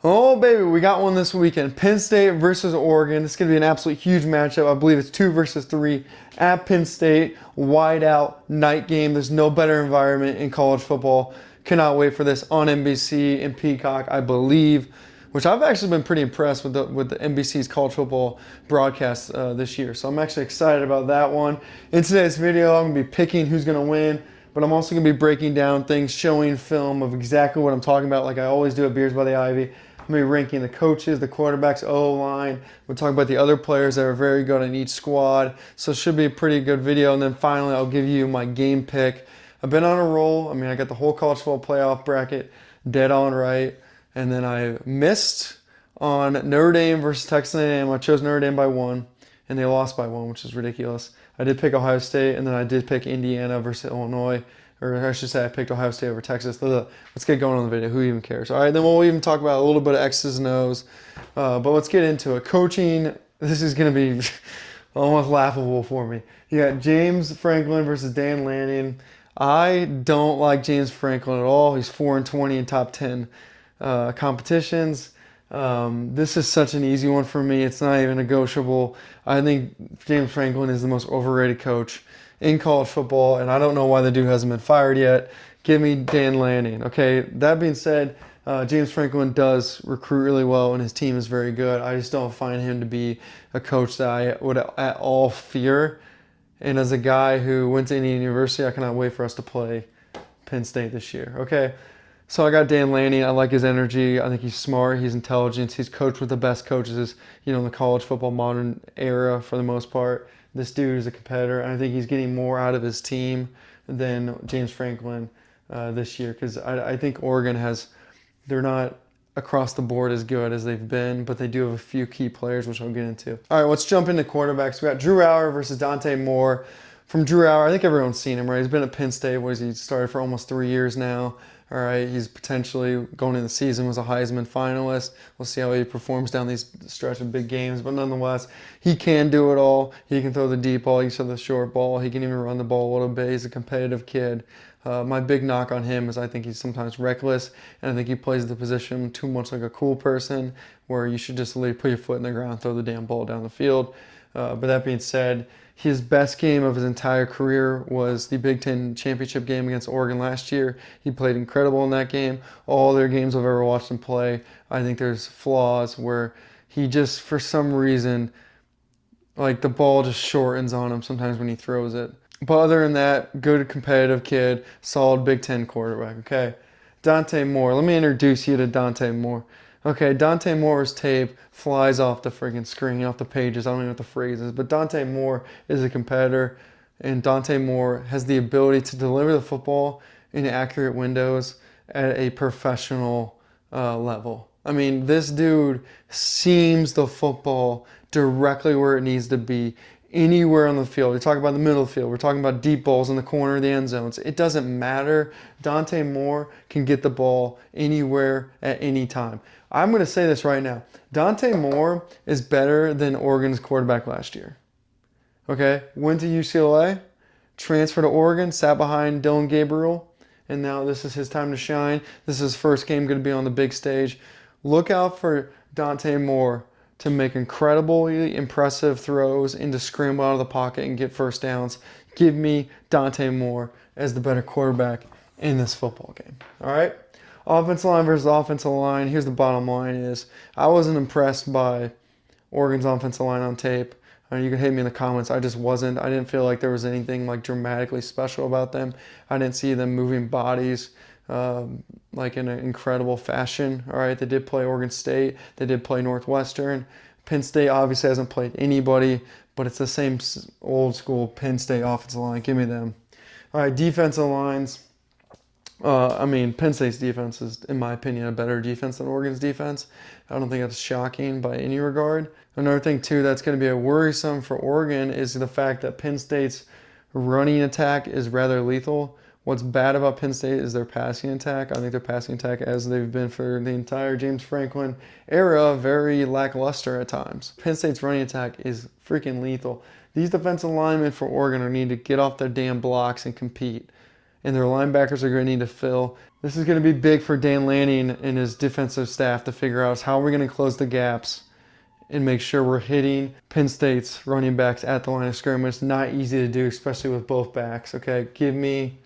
Oh, baby, we got one this weekend. Penn State versus Oregon. This is going to be an absolute huge matchup. I believe it's 2 versus 3 at Penn State. Wide out night game. There's no better environment in college football. Cannot wait for this on NBC and Peacock, I believe, which I've actually been pretty impressed with the NBC's college football broadcast this year. So I'm actually excited about that one. In today's video, I'm going to be picking who's going to win, but I'm also going to be breaking down things, showing film of exactly what I'm talking about, like I always do at Beers by the Ivy. I'm going to be ranking the coaches, the quarterbacks, O-line. We'll talk about the other players that are very good in each squad. So it should be a pretty good video. And then finally, I'll give you my game pick. I've been on a roll. I mean, I got the whole college football playoff bracket dead on right. And then I missed on Notre Dame versus Texas A&M. I chose Notre Dame by 1, and they lost by 1, which is ridiculous. I did pick Ohio State, and then I did pick Indiana versus Illinois. Or I should say I picked Ohio State over Texas. Let's get going on the video. Who even cares? All right, then we'll even talk about a little bit of X's and O's. But let's get into it. Coaching, this is going to be almost laughable for me. You got James Franklin versus Dan Lanning. I don't like James Franklin at all. He's 4-20 in top 10 competitions. This is such an easy one for me. It's not even negotiable. I think James Franklin is the most overrated coach in college football, and I don't know why the dude hasn't been fired yet. Give me Dan Lanning. Okay, that being said, James Franklin does recruit really well, and his team is very good. I just don't find him to be a coach that I would at all fear. And as a guy who went to Indiana University, I cannot wait for us to play Penn State this year. Okay, so I got Dan Lanning. I like his energy. I think he's smart. He's intelligent. He's coached with the best coaches, in the college football modern era for the most part. This dude is a competitor, and I think he's getting more out of his team than James Franklin this year, because I think Oregon they're not across the board as good as they've been, but they do have a few key players, which I'll get into. All right, let's jump into quarterbacks. We got Drew Allar versus Dante Moore. From Drew Allar, I think everyone's seen him, right? He's been at Penn State. He started for almost 3 years now. All right, he's potentially going into the season was a Heisman finalist. We'll see how he performs down these stretch of big games, but nonetheless, he can do it all. He can throw the deep ball, he can throw the short ball, he can even run the ball a little bit. He's a competitive kid. My big knock on him is I think he's sometimes reckless, and I think he plays the position too much like a cool person, where you should just literally put your foot in the ground, throw the damn ball down the field. But that being said, his best game of his entire career was the Big Ten championship game against Oregon last year. He played incredible in that game. All their games I've ever watched him play, I think there's flaws where he just, for some reason, like the ball just shortens on him sometimes when he throws it. But other than that, good competitive kid, solid Big Ten quarterback. Okay, Dante Moore. Let me introduce you to Dante Moore. Okay, Dante Moore's tape flies off the friggin' screen, off the pages. I don't even know what the phrase is, but Dante Moore is a competitor, and Dante Moore has the ability to deliver the football in accurate windows at a professional level. I mean, this dude seams the football directly where it needs to be, anywhere on the field. We're talking about the middle of the field. We're talking about deep balls in the corner of the end zones. It doesn't matter. Dante Moore can get the ball anywhere at any time. I'm going to say this right now. Dante Moore is better than Oregon's quarterback last year. Okay? Went to UCLA, transferred to Oregon, sat behind Dylan Gabriel, and now this is his time to shine. This is his first game going to be on the big stage. Look out for Dante Moore to make incredibly impressive throws and to scramble out of the pocket and get first downs. Give me Dante Moore as the better quarterback in this football game. All right? Offensive line versus offensive line. Here's the bottom line is I wasn't impressed by Oregon's offensive line on tape. You can hit me in the comments. I just wasn't. I didn't feel like there was anything like dramatically special about them. I didn't see them moving bodies like in an incredible fashion. All right, they did play Oregon State. They did play Northwestern. Penn State obviously hasn't played anybody, but it's the same old school Penn State offensive line. Give me them. All right, defensive lines. Penn State's defense is, in my opinion, a better defense than Oregon's defense. I don't think that's shocking by any regard. Another thing, too, that's going to be a worrisome for Oregon is the fact that Penn State's running attack is rather lethal. What's bad about Penn State is their passing attack. I think their passing attack, as they've been for the entire James Franklin era, very lackluster at times. Penn State's running attack is freaking lethal. These defensive linemen for Oregon need to get off their damn blocks and compete. and their linebackers are going to need to fill. This is going to be big for Dan Lanning and his defensive staff to figure out how we're going to close the gaps and make sure we're hitting Penn State's running backs at the line of scrimmage. It's not easy to do, especially with both backs. Okay, give me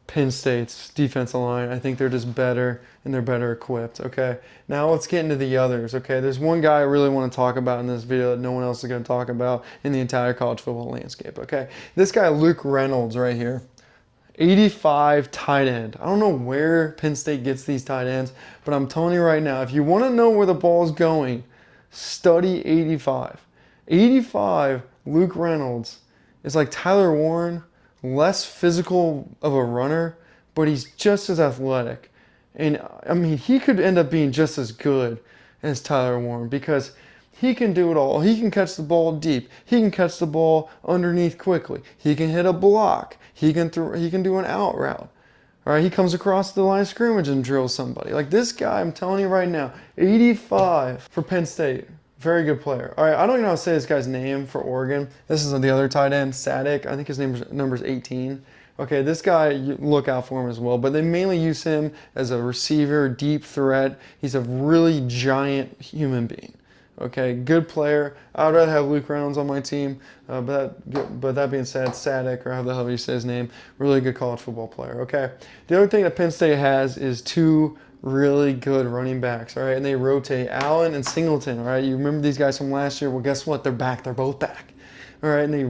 Penn State's defensive line. I think they're just better and they're better equipped. Okay, now let's get into the others. Okay, there's one guy I really want to talk about in this video that no one else is going to talk about in the entire college football landscape. Okay, this guy Luke Reynolds right here. 85 tight end. I don't know where Penn State gets these tight ends, but I'm telling you right now, if you want to know where the ball is going, study 85. 85, Luke Reynolds, is like Tyler Warren, less physical of a runner, but he's just as athletic. And I mean, he could end up being just as good as Tyler Warren because he can do it all. He can catch the ball deep. He can catch the ball underneath quickly. He can hit a block. He can do an out route. All right, he comes across the line of scrimmage and drills somebody. Like this guy, I'm telling you right now, 85 for Penn State. Very good player. All right, I don't even know how to say this guy's name for Oregon. This is the other tight end, Sadek. I think his number's 18. Okay, this guy, you look out for him as well. But they mainly use him as a receiver, deep threat. He's a really giant human being. Okay, good player. I would rather have Luke Reynolds on my team, but that being said, Sadek, or how the hell you say his name, really good college football player. Okay, the other thing that Penn State has is two really good running backs. All right, and they rotate Allen and Singleton. All right, you remember these guys from last year? Well, guess what? They're back. They're both back. All right, and they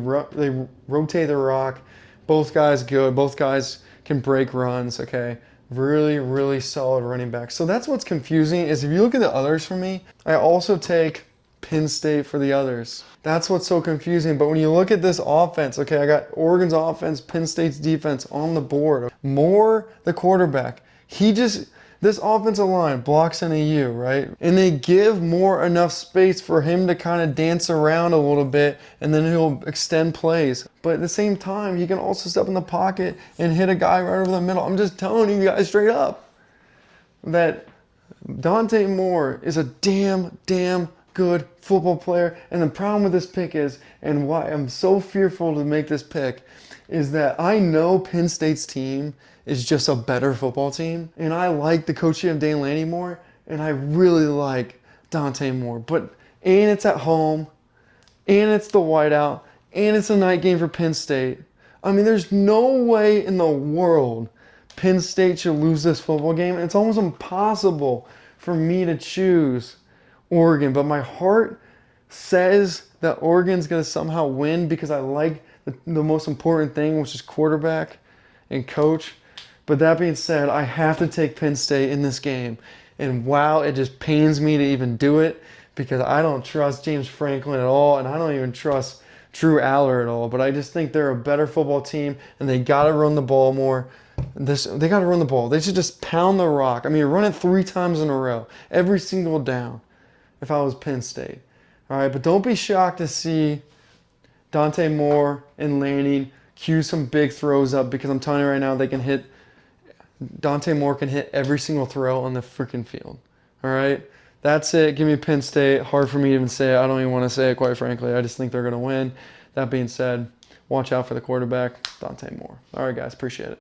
rotate the rock. Both guys good. Both guys can break runs. Okay. Really, really solid running back. So that's what's confusing is if you look at the others for me, I also take Penn State for the others. That's what's so confusing. But when you look at this offense, okay, I got Oregon's offense, Penn State's defense on the board. Moore, the quarterback, this offensive line blocks in a U, right? And they give Moore enough space for him to kind of dance around a little bit and then he'll extend plays. But at the same time, he can also step in the pocket and hit a guy right over the middle. I'm just telling you guys straight up that Dante Moore is a damn good football player. And the problem with this pick is, and why I'm so fearful to make this pick, is that I know Penn State's team is just a better football team. And I like the coaching of Dan Lanning more, and I really like Dante Moore. And it's at home, and it's the whiteout, and it's a night game for Penn State. I mean, there's no way in the world Penn State should lose this football game. It's almost impossible for me to choose Oregon, but my heart says that Oregon's going to somehow win because I like the most important thing, which is quarterback and coach. But that being said, I have to take Penn State in this game. And wow, it just pains me to even do it because I don't trust James Franklin at all, and I don't even trust Drew Aller at all. But I just think they're a better football team, and they got to run the ball more. They got to run the ball. They should just pound the rock. I mean, run it 3 times in a row, every single down, if I was Penn State. All right, but don't be shocked to see Dante Moore and Lanning cue some big throws up because I'm telling you right now, Dante Moore can hit every single throw on the freaking field. All right? That's it. Give me Penn State. Hard for me to even say it. I don't even want to say it, quite frankly. I just think they're going to win. That being said, watch out for the quarterback, Dante Moore. All right, guys. Appreciate it.